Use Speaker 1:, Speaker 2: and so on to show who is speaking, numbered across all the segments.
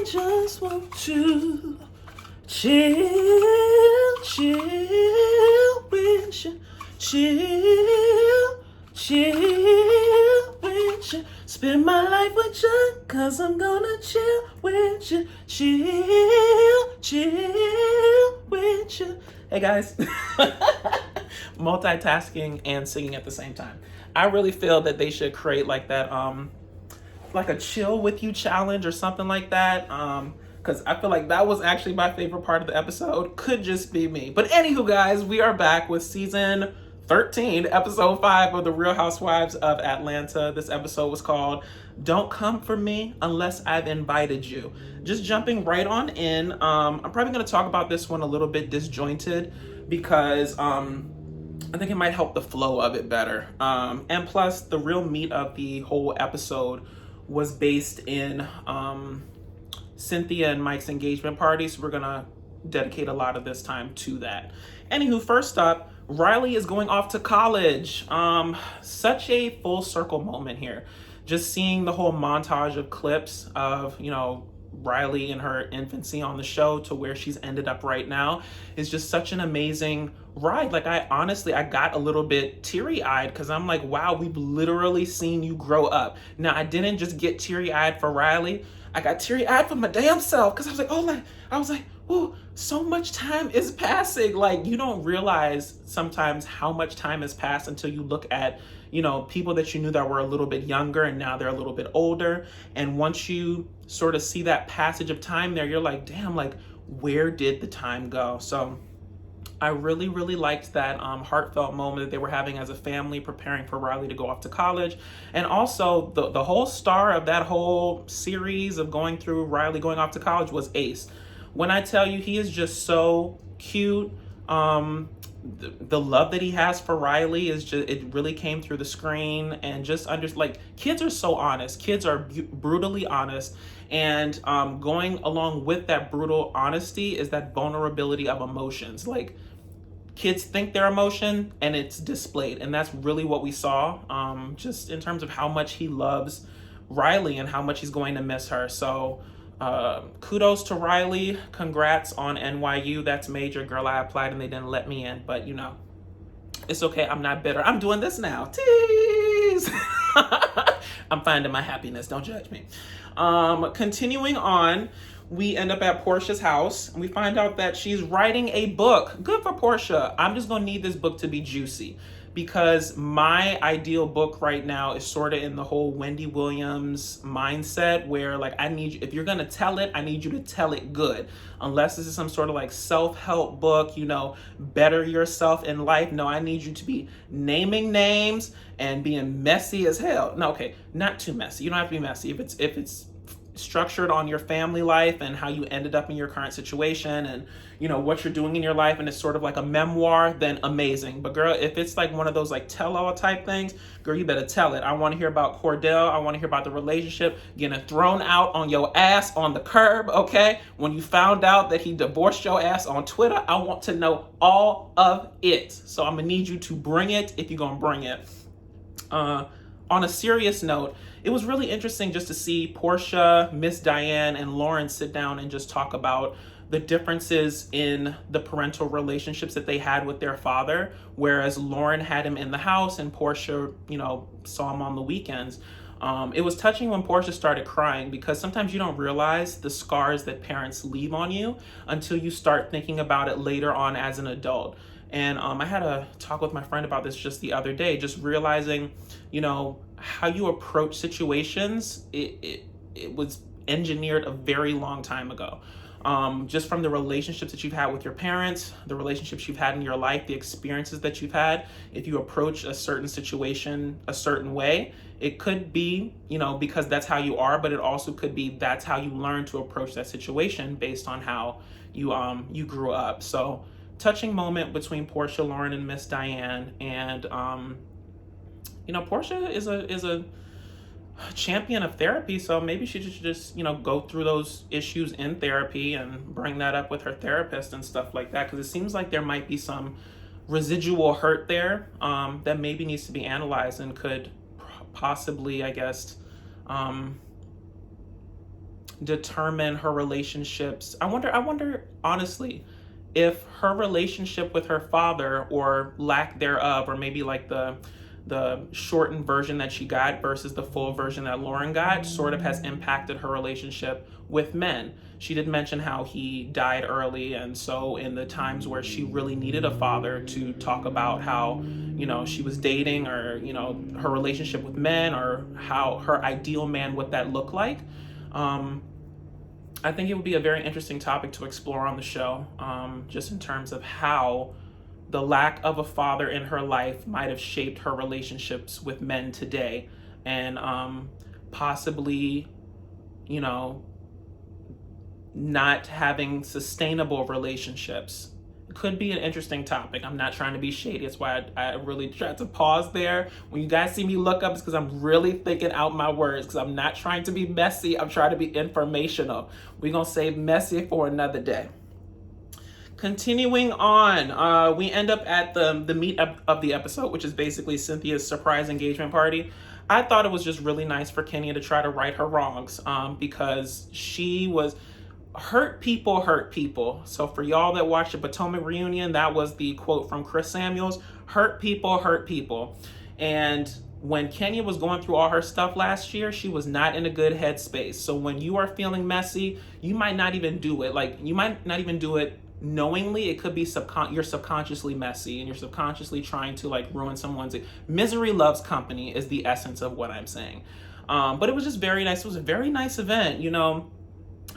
Speaker 1: I just want to chill, chill with you, chill with you. Spend my life with you, cause I'm gonna chill with you, chill with you. Hey guys, multitasking and singing at the same time. I really feel that they should create like that, like a chill with you challenge or something like that. Because I feel like that was actually my favorite part of the episode. Could just be me. But anywho, guys, we are back with season 13, episode 5 of the Real Housewives of Atlanta. This episode was called Don't Come For Me Unless I've Invited You. Just jumping right on in. I'm probably going to talk about this one a little bit disjointed because I think it might help the flow of it better. And plus, the real meat of the whole episode was based in Cynthia and Mike's engagement party, so we're gonna dedicate a lot of this time to that. Anywho, first up, Riley is going off to college. Such a full circle moment here. Just seeing the whole montage of clips of, Riley in her infancy on the show to where she's ended up right now is just such an amazing ride. Like, I got a little bit teary-eyed because I'm like, wow, we've literally seen you grow up. Now, I didn't just get teary-eyed for Riley. I got teary-eyed for my damn self because I was like, oh, so much time is passing. Like, you don't realize sometimes how much time has passed until you look at, people that you knew that were a little bit younger and now they're a little bit older. And once you sort of see that passage of time there, you're like, damn, like, where did the time go? So I really, really liked that heartfelt moment that they were having as a family preparing for Riley to go off to college. And also the whole star of that whole series of going through Riley going off to college was Ace. When I tell you, he is just so cute. The love that he has for Riley is just, it really came through the screen. And just kids are so honest. Kids are brutally honest. And going along with that brutal honesty is that vulnerability of emotions. Like, kids think their emotion and it's displayed. And that's really what we saw, just in terms of how much he loves Riley and how much he's going to miss her. So kudos to Riley. Congrats on NYU. That's major. Girl, I applied and they didn't let me in, but it's okay. I'm not bitter. I'm doing this now. Tease. I'm finding my happiness. Don't judge me. Continuing on, we end up at Portia's house and we find out that she's writing a book. Good for Portia. I'm just gonna need this book to be juicy because my ideal book right now is sort of in the whole Wendy Williams mindset where, like, I need you, if you're gonna tell it, I need you to tell it good. Unless this is some sort of like self-help book, better yourself in life. No, I need you to be naming names and being messy as hell. No, okay, not too messy. You don't have to be messy. If it's structured on your family life and how you ended up in your current situation and what you're doing in your life and it's sort of like a memoir, then amazing. But girl, if it's like one of those like tell-all type things, girl, you better tell it. I want to hear about Cordell. I want to hear about the relationship getting thrown out on your ass on the curb, okay? When you found out that he divorced your ass on Twitter, I want to know all of it. So I'm gonna need you to bring it if you're gonna bring it. On a serious note, it was really interesting just to see Portia, Miss Diane, and Lauren sit down and just talk about the differences in the parental relationships that they had with their father, whereas Lauren had him in the house and Portia, saw him on the weekends. It was touching when Portia started crying because sometimes you don't realize the scars that parents leave on you until you start thinking about it later on as an adult. And I had a talk with my friend about this just the other day, just realizing, how you approach situations, it was engineered a very long time ago. Just from the relationships that you've had with your parents, the relationships you've had in your life, the experiences that you've had, if you approach a certain situation a certain way, it could be, because that's how you are, but it also could be that's how you learn to approach that situation based on how you grew up. So touching moment between Portia, Lauren, and Miss Diane. And Portia is a champion of therapy, so maybe she should just go through those issues in therapy and bring that up with her therapist and stuff like that, because it seems like there might be some residual hurt there that maybe needs to be analyzed and could possibly, I guess, determine her relationships. I wonder honestly if her relationship with her father, or lack thereof, or maybe like the shortened version that she got versus the full version that Lauren got, sort of has impacted her relationship with men. She did mention how he died early, and so in the times where she really needed a father to talk about how, she was dating, or, her relationship with men, or how her ideal man, what that looked like. I think it would be a very interesting topic to explore on the show, just in terms of how the lack of a father in her life might have shaped her relationships with men today, and possibly, you know, not having sustainable relationships. It could be an interesting topic. I'm not trying to be shady. That's why I really tried to pause there. When you guys see me look up, it's because I'm really thinking out my words, because I'm not trying to be messy. I'm trying to be informational. We're going to save messy for another day. Continuing on, we end up at the meat of the episode, which is basically Cynthia's surprise engagement party. I thought it was just really nice for Kenya to try to right her wrongs, because she was hurt people. So for y'all that watched the Potomac reunion, that was the quote from Chris Samuels: hurt people. And when Kenya was going through all her stuff last year, she was not in a good headspace. So when you are feeling messy, you might not even do it. Like, you might not even do it knowingly. It could be you're subconsciously messy, and you're subconsciously trying to like ruin someone's. Misery loves company is the essence of what I'm saying. But it was just very nice. It was a very nice event.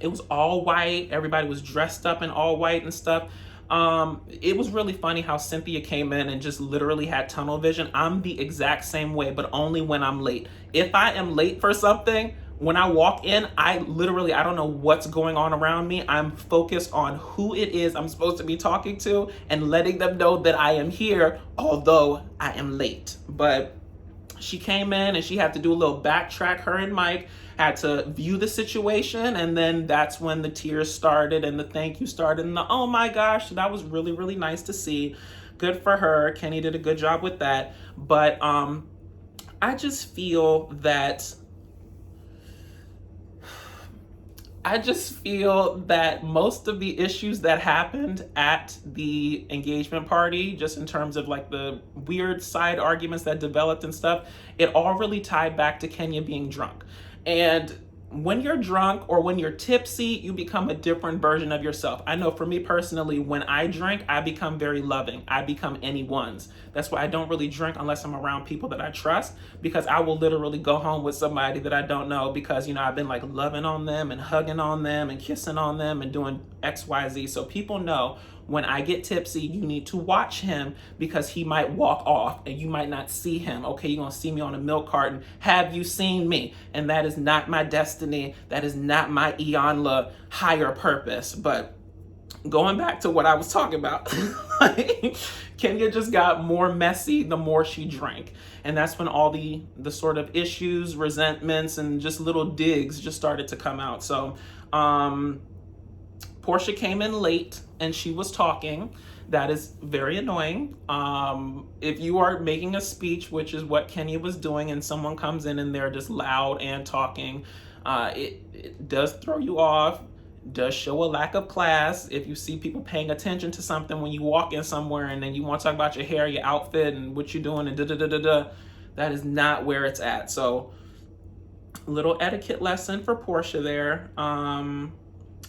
Speaker 1: It was all white. Everybody was dressed up in all white and stuff. It was really funny how Cynthia came in and just literally had tunnel vision. I'm the exact same way, but only when I'm late. If I am late for something, when I walk in, I don't know what's going on around me. I'm focused on who it is I'm supposed to be talking to and letting them know that I am here, although I am late. But she came in and she had to do a little backtrack. Her and Mike had to view the situation, and then that's when the tears started and the thank you started and the oh my gosh. That was really, really nice to see. Good for her. Kenny did a good job with that. But I just feel that most of the issues that happened at the engagement party, just in terms of like the weird side arguments that developed and stuff, it all really tied back to Kenya being drunk. And when you're drunk or when you're tipsy, you become a different version of yourself. I know for me personally, when I drink, I become very loving. I become anyone's. That's why I don't really drink unless I'm around people that I trust, because I will literally go home with somebody that I don't know because, I've been like loving on them and hugging on them and kissing on them and doing X, Y, Z. So people know when I get tipsy, you need to watch him because he might walk off and you might not see him. Okay, you're going to see me on a milk carton. Have you seen me? And that is not my destiny. That is not my Iyanla higher purpose. But going back to what I was talking about, Kenya just got more messy the more she drank. And that's when all the sort of issues, resentments, and just little digs just started to come out. So, Portia came in late and she was talking. That is very annoying. If you are making a speech, which is what Kenya was doing, and someone comes in and they're just loud and talking, it does throw you off, does show a lack of class. If you see people paying attention to something when you walk in somewhere and then you want to talk about your hair, your outfit, and what you're doing, and that is not where it's at. So, little etiquette lesson for Portia there.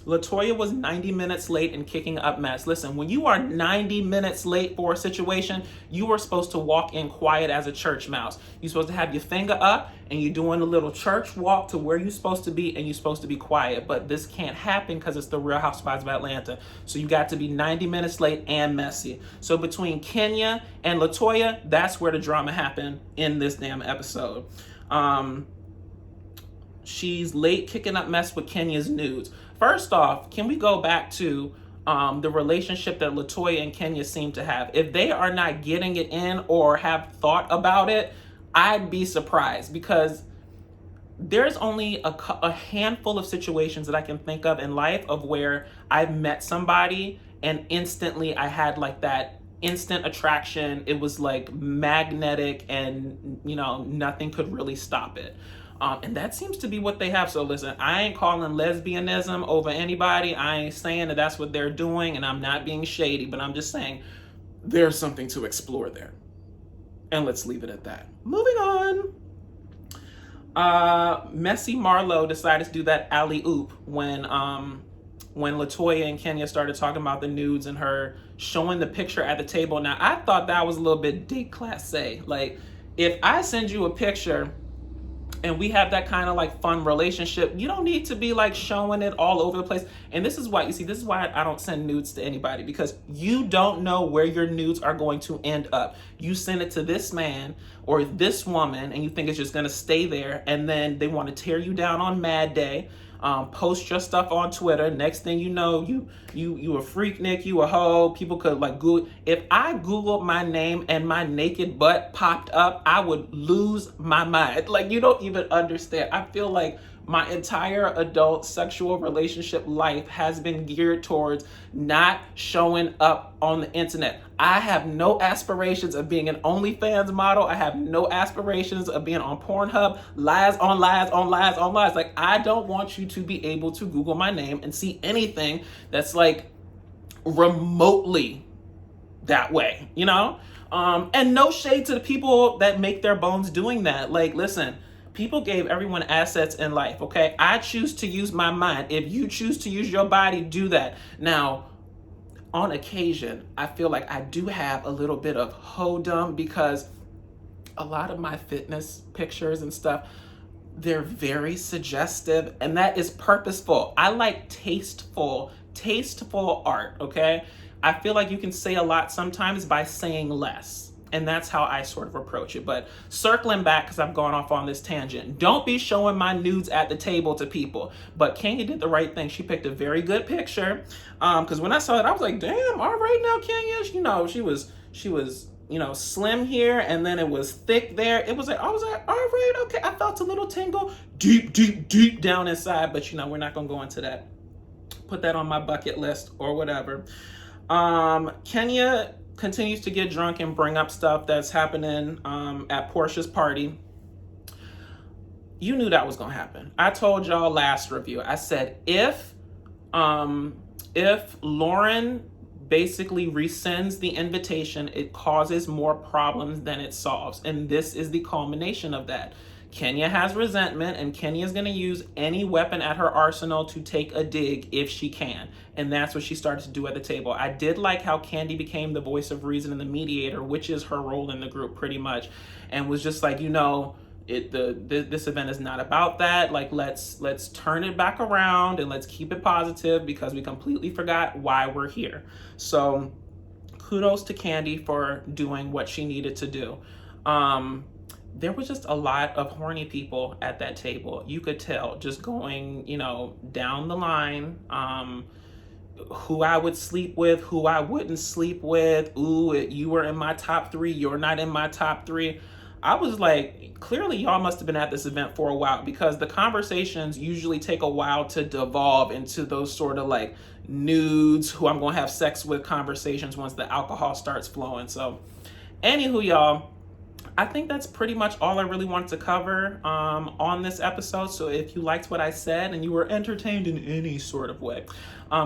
Speaker 1: Latoya was 90 minutes late and kicking up mess. Listen, when you are 90 minutes late for a situation, you are supposed to walk in quiet as a church mouse. You're supposed to have your finger up and you're doing a little church walk to where you're supposed to be, and you're supposed to be quiet. But this can't happen because it's the Real Housewives of Atlanta. So you got to be 90 minutes late and messy. So between Kenya and Latoya, that's where the drama happened in this damn episode. She's late kicking up mess with Kenya's nudes. First off, can we go back to the relationship that Latoya and Kenya seem to have? If they are not getting it in or have thought about it, I'd be surprised, because there's only a handful of situations that I can think of in life of where I've met somebody and instantly I had like that instant attraction. It was like magnetic and, nothing could really stop it. And that seems to be what they have. So listen, I ain't calling lesbianism over anybody. I ain't saying that that's what they're doing, and I'm not being shady, but I'm just saying there's something to explore there. And let's leave it at that. Moving on. Messi Marlowe decided to do that alley-oop when Latoya and Kenya started talking about the nudes and her showing the picture at the table. Now, I thought that was a little bit déclassé. Like, if I send you a picture and we have that kind of like fun relationship, you don't need to be like showing it all over the place. And this is why, this is why I don't send nudes to anybody, because you don't know where your nudes are going to end up. You send it to this man or this woman and you think it's just going to stay there, and then they want to tear you down on Mad Day. Post your stuff on Twitter. Next thing you know, you a freak, Nick, you a hoe. People could like Google. If I Googled my name and my naked butt popped up, I would lose my mind. Like, you don't even understand. I feel like my entire adult sexual relationship life has been geared towards not showing up on the internet. I have no aspirations of being an OnlyFans model. I have no aspirations of being on Pornhub. Lies on lies on lies on lies. Like, I don't want you to be able to Google my name and see anything that's like remotely that way, you know? And no shade to the people that make their bones doing that. Like, listen, people gave everyone assets in life, okay? I choose to use my mind. If you choose to use your body, do that. Now, on occasion, I feel like I do have a little bit of hoedom, because a lot of my fitness pictures and stuff, they're very suggestive, and that is purposeful. I like tasteful art, okay? I feel like you can say a lot sometimes by saying less. And that's how I sort of approach it. But circling back, because I've gone off on this tangent, don't be showing my nudes at the table to people. But Kenya did the right thing. She picked a very good picture. Because when I saw it, I was like, damn, all right now, Kenya. You know, she was, you know, slim here, and then it was thick there. It was like, I was like, all right, okay. I felt a little tingle deep down inside. But, you know, we're not going to go into that. Put that on my bucket list or whatever. Kenya continues to get drunk and bring up stuff that's happening at Portia's party. You knew that was gonna happen. I told y'all last review, I said if Lauren basically rescinds the invitation, it causes more problems than it solves. And this is the culmination of that. Kenya has resentment, and Kenya is going to use any weapon at her arsenal to take a dig if she can. And that's what she started to do at the table. I did like how Candy became the voice of reason and the mediator, which is her role in the group pretty much, and was just like, you know, this event is not about that. Like, let's turn it back around and let's keep it positive, because we completely forgot why we're here. So kudos to Candy for doing what she needed to do. There was just a lot of horny people at that table. You could tell, just going, you know, down the line, who I would sleep with, who I wouldn't sleep with. Ooh, you were in my top 3, you're not in my top 3. I was like, clearly y'all must have been at this event for a while, because the conversations usually take a while to devolve into those sort of like nudes, who I'm gonna have sex with conversations once the alcohol starts flowing. So anywho, y'all, I think that's pretty much all I really wanted to cover on this episode. So if you liked what I said and you were entertained in any sort of way,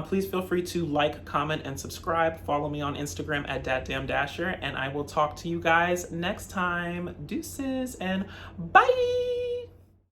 Speaker 1: please feel free to like, comment, and subscribe. Follow me on Instagram at datdamndasher, and I will talk to you guys next time. Deuces and bye!